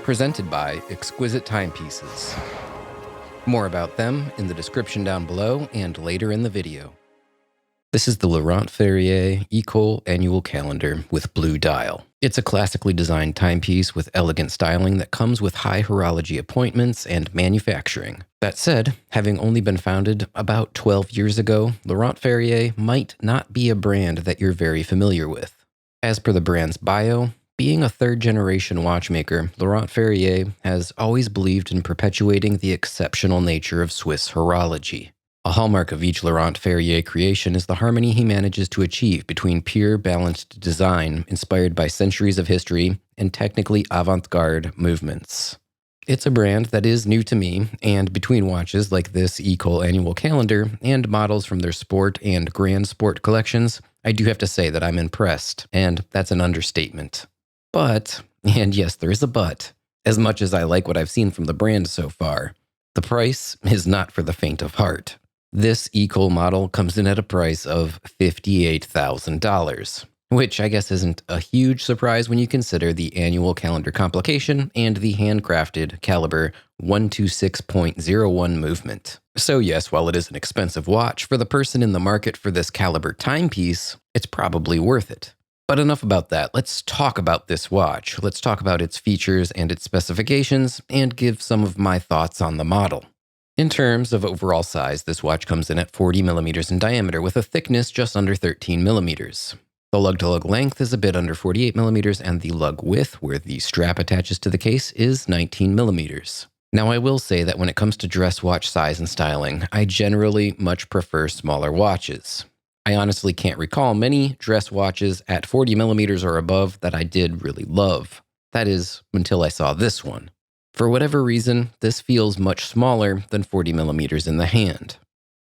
presented by Exquisite Timepieces. More about them in the description down below and later in the video. This is the Laurent Ferrier Ecole annual calendar with blue dial. It's a classically designed timepiece with elegant styling that comes with high horology appointments and manufacturing. That said, having only been founded about 12 years ago, Laurent Ferrier might not be a brand that you're very familiar with. As per the brand's bio, being a third-generation watchmaker, Laurent Ferrier has always believed in perpetuating the exceptional nature of Swiss horology. A hallmark of each Laurent Ferrier creation is the harmony he manages to achieve between pure, balanced design inspired by centuries of history and technically avant-garde movements. It's a brand that is new to me, and between watches like this Ecole annual calendar and models from their sport and grand sport collections, I do have to say that I'm impressed, and that's an understatement. But, and yes, there is a but, as much as I like what I've seen from the brand so far, the price is not for the faint of heart. This Ecole model comes in at a price of $58,000, which I guess isn't a huge surprise when you consider the annual calendar complication and the handcrafted caliber 126.01 movement. So yes, while it is an expensive watch, for the person in the market for this caliber timepiece, it's probably worth it. But enough about that. Let's talk about this watch. Let's talk about its features and its specifications and give some of my thoughts on the model. In terms of overall size, this watch comes in at 40 millimeters in diameter with a thickness just under 13 millimeters. The lug-to-lug length is a bit under 48 millimeters, and the lug width, where the strap attaches to the case, is 19 millimeters. Now, I will say that when it comes to dress watch size and styling, I generally much prefer smaller watches. I honestly can't recall many dress watches at 40 millimeters or above that I did really love. That is, until I saw this one. For whatever reason, this feels much smaller than 40 millimeters in the hand.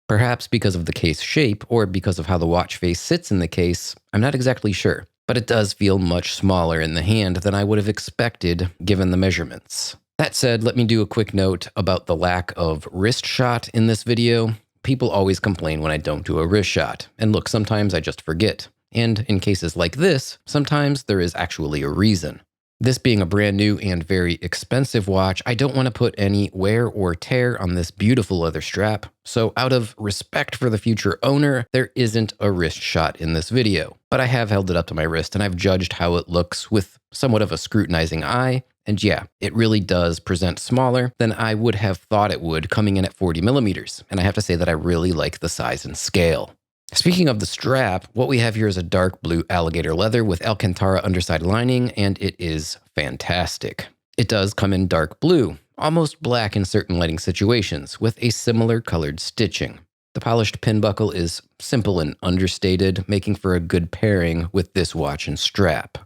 Perhaps because of the case shape or because of how the watch face sits in the case, I'm not exactly sure, but it does feel much smaller in the hand than I would have expected given the measurements. That said, let me do a quick note about the lack of wrist shot in this video. People always complain when I don't do a wrist shot, and look, sometimes I just forget. And in cases like this, sometimes there is actually a reason. This being a brand new and very expensive watch, I don't want to put any wear or tear on this beautiful leather strap, so out of respect for the future owner, there isn't a wrist shot in this video. But I have held it up to my wrist and I've judged how it looks with somewhat of a scrutinizing eye, and yeah, it really does present smaller than I would have thought it would coming in at 40 millimeters, and I have to say that I really like the size and scale. Speaking of the strap, what we have here is a dark blue alligator leather with Alcantara underside lining, and it is fantastic. It does come in dark blue, almost black in certain lighting situations, with a similar colored stitching. The polished pin buckle is simple and understated, making for a good pairing with this watch and strap.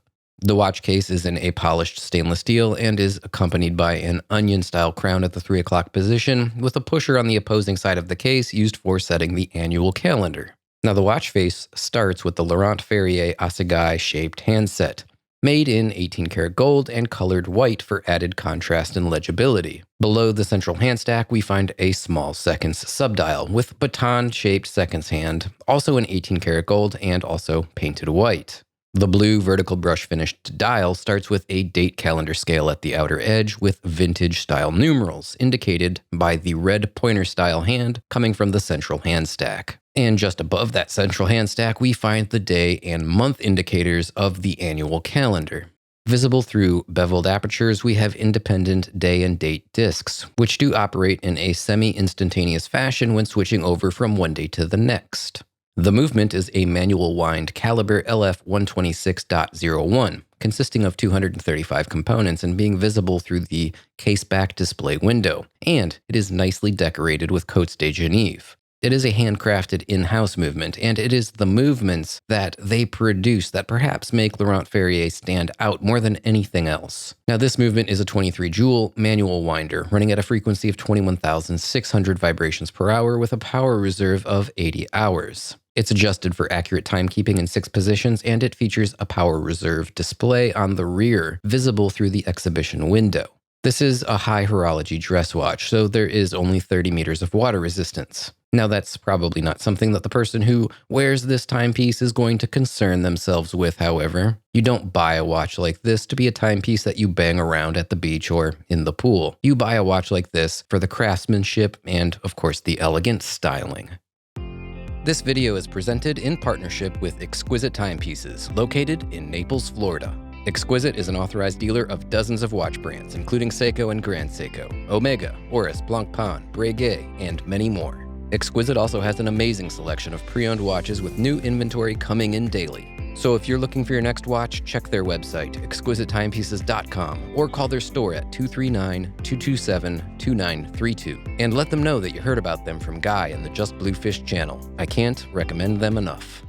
The watch case is in a polished stainless steel and is accompanied by an onion-style crown at the 3 o'clock position, with a pusher on the opposing side of the case used for setting the annual calendar. Now, the watch face starts with the Laurent Ferrier assegai-shaped handset, made in 18-karat gold and colored white for added contrast and legibility. Below the central hand stack, we find a small seconds subdial with baton-shaped seconds hand, also in 18-karat gold and also painted white. The blue vertical brush-finished dial starts with a date calendar scale at the outer edge with vintage-style numerals, indicated by the red pointer-style hand coming from the central hand stack. And just above that central hand stack, we find the day and month indicators of the annual calendar. Visible through beveled apertures, we have independent day and date discs, which do operate in a semi-instantaneous fashion when switching over from one day to the next. The movement is a manual wind caliber LF 126.01, consisting of 235 components and being visible through the case-back display window, and it is nicely decorated with Cotes de Genève. It is a handcrafted in-house movement, and it is the movements that they produce that perhaps make Laurent Ferrier stand out more than anything else. Now, this movement is a 23-joule manual winder, running at a frequency of 21,600 vibrations per hour with a power reserve of 80 hours. It's adjusted for accurate timekeeping in 6 positions, and it features a power reserve display on the rear, visible through the exhibition window. This is a high horology dress watch, so there is only 30 meters of water resistance. Now, that's probably not something that the person who wears this timepiece is going to concern themselves with, however. You don't buy a watch like this to be a timepiece that you bang around at the beach or in the pool. You buy a watch like this for the craftsmanship and, of course, the elegant styling. This video is presented in partnership with Exquisite Timepieces, located in Naples, Florida. Exquisite is an authorized dealer of dozens of watch brands, including Seiko and Grand Seiko, Omega, Oris, Blancpain, Breguet, and many more. Exquisite also has an amazing selection of pre-owned watches with new inventory coming in daily. So if you're looking for your next watch, check their website, exquisitettimepieces.com, or call their store at 239-227-2932, and let them know that you heard about them from Guy in the Just Bluefish channel. I can't recommend them enough.